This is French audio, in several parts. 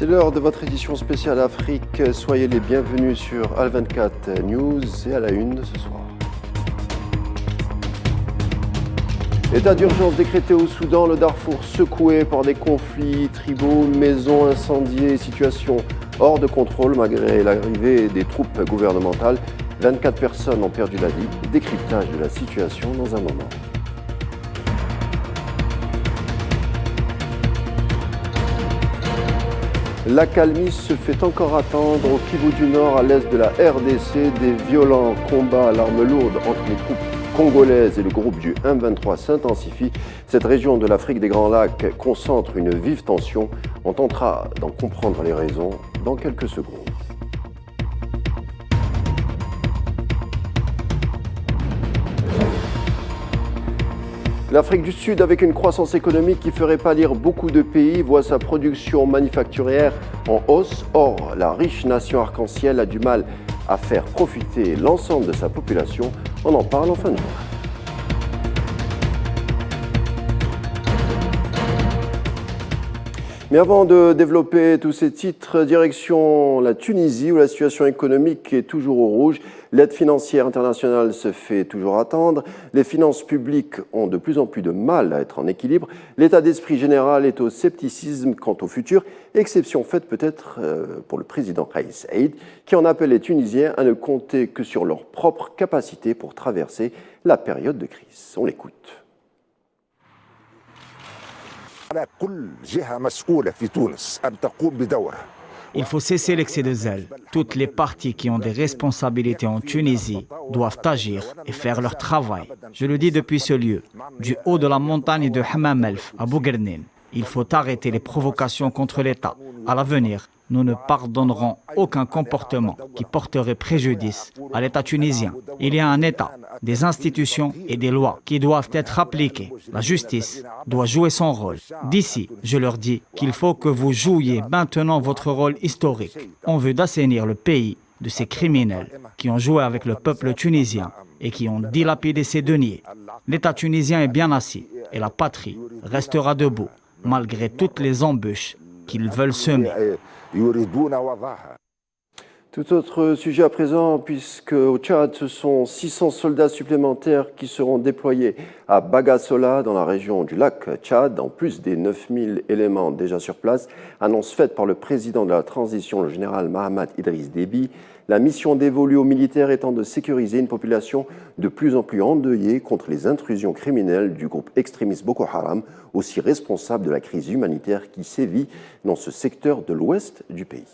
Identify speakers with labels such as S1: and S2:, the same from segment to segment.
S1: C'est l'heure de votre édition spéciale Afrique. Soyez les bienvenus sur Al24 News et à la une ce soir. État d'urgence décrété au Soudan, le Darfour secoué par des conflits tribaux, maisons incendiées, situation hors de contrôle malgré l'arrivée des troupes gouvernementales. 24 personnes ont perdu la vie. Décryptage de la situation dans un moment. L'accalmie se fait encore attendre au Kivu du Nord, à l'est de la RDC. Des violents combats à l'arme lourde entre les troupes congolaises et le groupe du M23 s'intensifient. Cette région de l'Afrique des Grands Lacs concentre une vive tension. On tentera d'en comprendre les raisons dans quelques secondes. L'Afrique du Sud, avec une croissance économique qui ferait pâlir beaucoup de pays, voit sa production manufacturière en hausse. Or, la riche nation arc-en-ciel a du mal à faire profiter l'ensemble de sa population. On en parle en fin de journée. Mais avant de développer tous ces titres, direction la Tunisie où la situation économique est toujours au rouge. L'aide financière internationale se fait toujours attendre. Les finances publiques ont de plus en plus de mal à être en équilibre. L'état d'esprit général est au scepticisme quant au futur, exception faite peut-être pour le président Kais Saied, qui en appelle les Tunisiens à ne compter que sur leur propre capacité pour traverser la période de crise. On l'écoute.
S2: Il faut cesser l'excès de zèle. Toutes les parties qui ont des responsabilités en Tunisie doivent agir et faire leur travail. Je le dis depuis ce lieu, du haut de la montagne de Hammam Elf à Bouguernin. Il faut arrêter les provocations contre l'État. À l'avenir, nous ne pardonnerons aucun comportement qui porterait préjudice à l'État tunisien. Il y a un État, des institutions et des lois qui doivent être appliquées. La justice doit jouer son rôle. D'ici, je leur dis qu'il faut que vous jouiez maintenant votre rôle historique. On veut d'assainir le pays de ces criminels qui ont joué avec le peuple tunisien et qui ont dilapidé ses deniers. L'État tunisien est bien assis et la patrie restera debout, malgré toutes les embûches qu'ils veulent semer.
S1: Tout autre sujet à présent, puisque au Tchad, ce sont 600 soldats supplémentaires qui seront déployés à Bagassola, dans la région du lac Tchad, en plus des 9000 éléments déjà sur place. Annonce faite par le président de la transition, le général Mahamat Idriss Déby. La mission dévolue aux militaires étant de sécuriser une population de plus en plus endeuillée contre les intrusions criminelles du groupe extrémiste Boko Haram, aussi responsable de la crise humanitaire qui sévit dans ce secteur de l'ouest du pays.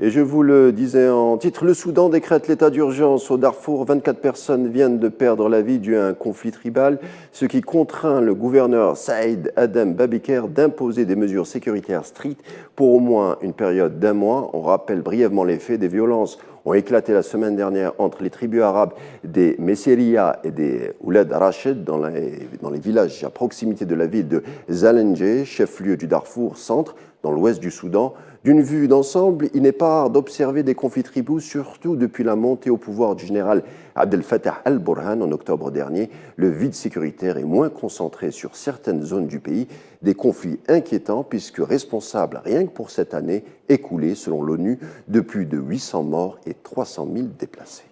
S1: Et je vous le disais en titre, le Soudan décrète l'état d'urgence au Darfour. 24 personnes viennent de perdre la vie dû à un conflit tribal, ce qui contraint le gouverneur Saïd Adam Babiker d'imposer des mesures sécuritaires strictes pour au moins une période d'un mois. On rappelle brièvement les faits. Des violences ont éclaté la semaine dernière entre les tribus arabes des Messeria et des Ouled Rachid dans les villages à proximité de la ville de Zalendje, chef-lieu du Darfour centre, dans l'ouest du Soudan. D'une vue d'ensemble, il n'est pas rare d'observer des conflits tribaux, surtout depuis la montée au pouvoir du général Abdel Fattah al-Burhan en octobre dernier. Le vide sécuritaire est moins concentré sur certaines zones du pays. Des conflits inquiétants puisque responsables, rien que pour cette année, écoulée selon l'ONU, de plus de 800 morts et 300 000 déplacés.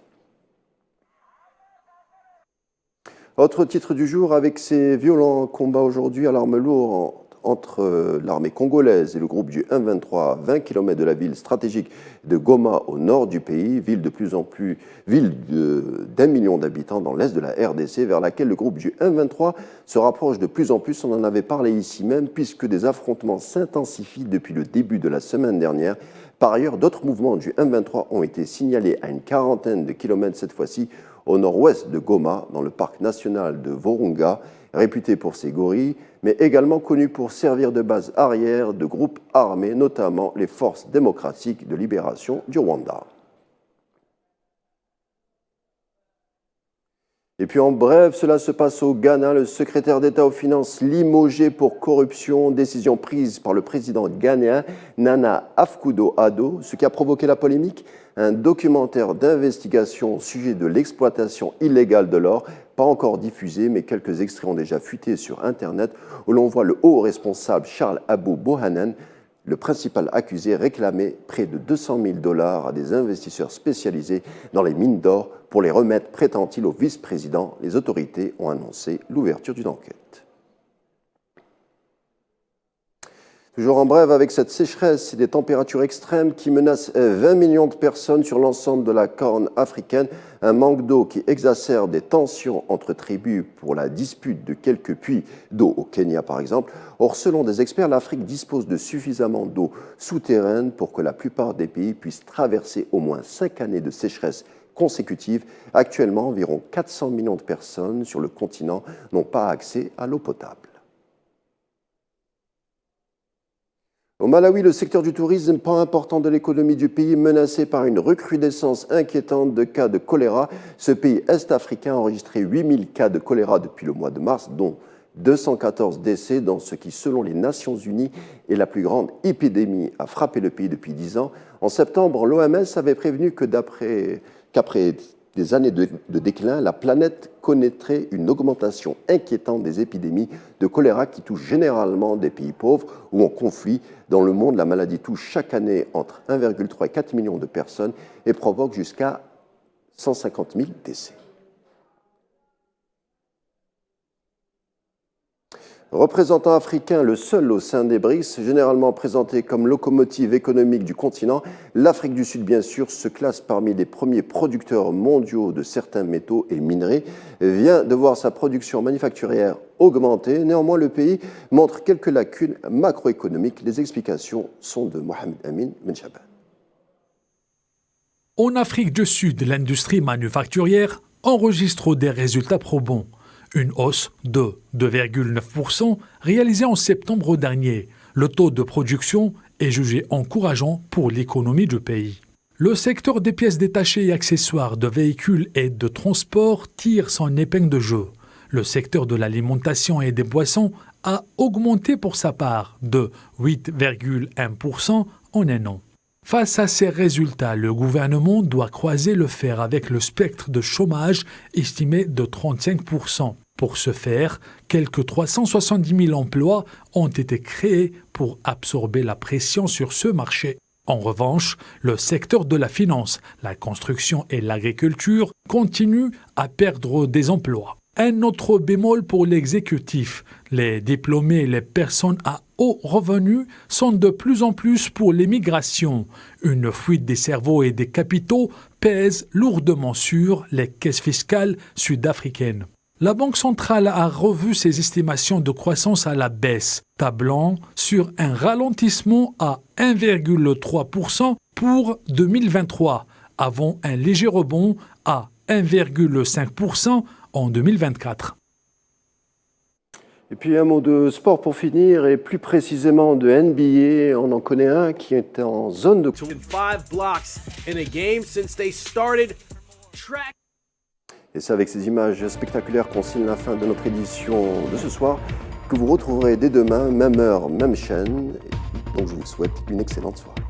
S1: Autre titre du jour, avec ces violents combats aujourd'hui à l'arme lourde entre l'armée congolaise et le groupe du M23 à 20 km de la ville stratégique de Goma au nord du pays, ville d'1 million d'habitants dans l'est de la RDC, vers laquelle le groupe du M23 se rapproche de plus en plus. On en avait parlé ici même, puisque des affrontements s'intensifient depuis le début de la semaine dernière. Par ailleurs, d'autres mouvements du M23 ont été signalés à une quarantaine de kilomètres cette fois-ci au nord-ouest de Goma, dans le parc national de Virunga, réputé pour ses gorilles, mais également connu pour servir de base arrière de groupes armés, notamment les Forces démocratiques de libération du Rwanda. Et puis en bref, cela se passe au Ghana. Le secrétaire d'État aux Finances limogé pour corruption, décision prise par le président ghanéen Nana Akufo-Addo. Ce qui a provoqué la polémique, un documentaire d'investigation au sujet de l'exploitation illégale de l'or, pas encore diffusé, mais quelques extraits ont déjà fuité sur Internet, où l'on voit le haut responsable Charles Abou Bohanan, le principal accusé, réclamait près de 200 000 $ à des investisseurs spécialisés dans les mines d'or pour les remettre, prétend-il, au vice-président. Les autorités ont annoncé l'ouverture d'une enquête. Toujours en bref, avec cette sécheresse et des températures extrêmes qui menacent 20 millions de personnes sur l'ensemble de la Corne africaine, un manque d'eau qui exacerbe des tensions entre tribus pour la dispute de quelques puits d'eau au Kenya par exemple. Or, selon des experts, l'Afrique dispose de suffisamment d'eau souterraine pour que la plupart des pays puissent traverser au moins 5 années de sécheresse consécutives. Actuellement, environ 400 millions de personnes sur le continent n'ont pas accès à l'eau potable. Au Malawi, le secteur du tourisme, pas important de l'économie du pays, menacé par une recrudescence inquiétante de cas de choléra. Ce pays est-africain a enregistré 8000 cas de choléra depuis le mois de mars, dont 214 décès dans ce qui, selon les Nations Unies, est la plus grande épidémie à frapper le pays depuis 10 ans. En septembre, l'OMS avait prévenu qu'après des années de déclin, la planète connaîtrait une augmentation inquiétante des épidémies de choléra qui touchent généralement des pays pauvres ou en conflit. Dans le monde, la maladie touche chaque année entre 1,3 et 4 millions de personnes et provoque jusqu'à 150 000 décès. Représentant africain, le seul au sein des BRICS, généralement présenté comme locomotive économique du continent, l'Afrique du Sud, bien sûr, se classe parmi les premiers producteurs mondiaux de certains métaux et minerais, vient de voir sa production manufacturière augmenter. Néanmoins, le pays montre quelques lacunes macroéconomiques. Les explications sont de Mohamed Amin Benchaban.
S3: En Afrique du Sud, l'industrie manufacturière enregistre des résultats probants. Une hausse de 2,9% réalisée en septembre dernier. Le taux de production est jugé encourageant pour l'économie du pays. Le secteur des pièces détachées et accessoires de véhicules et de transport tire son épingle de jeu. Le secteur de l'alimentation et des boissons a augmenté pour sa part de 8,1% en un an. Face à ces résultats, le gouvernement doit croiser le fer avec le spectre de chômage estimé de 35%. Pour ce faire, quelques 370 000 emplois ont été créés pour absorber la pression sur ce marché. En revanche, le secteur de la finance, la construction et l'agriculture continuent à perdre des emplois. Un autre bémol pour l'exécutif, les diplômés et les personnes à haut revenu sont de plus en plus pour l'immigration. Une fuite des cerveaux et des capitaux pèse lourdement sur les caisses fiscales sud-africaines. La Banque centrale a revu ses estimations de croissance à la baisse, tablant sur un ralentissement à 1,3% pour 2023, avant un léger rebond à 1,5% en 2024.
S1: Et puis un mot de sport pour finir, et plus précisément de NBA. On en connaît un qui est en zone de... Et c'est avec ces images spectaculaires qu'on signe la fin de notre édition de ce soir, que vous retrouverez dès demain, même heure, même chaîne. Donc je vous souhaite une excellente soirée.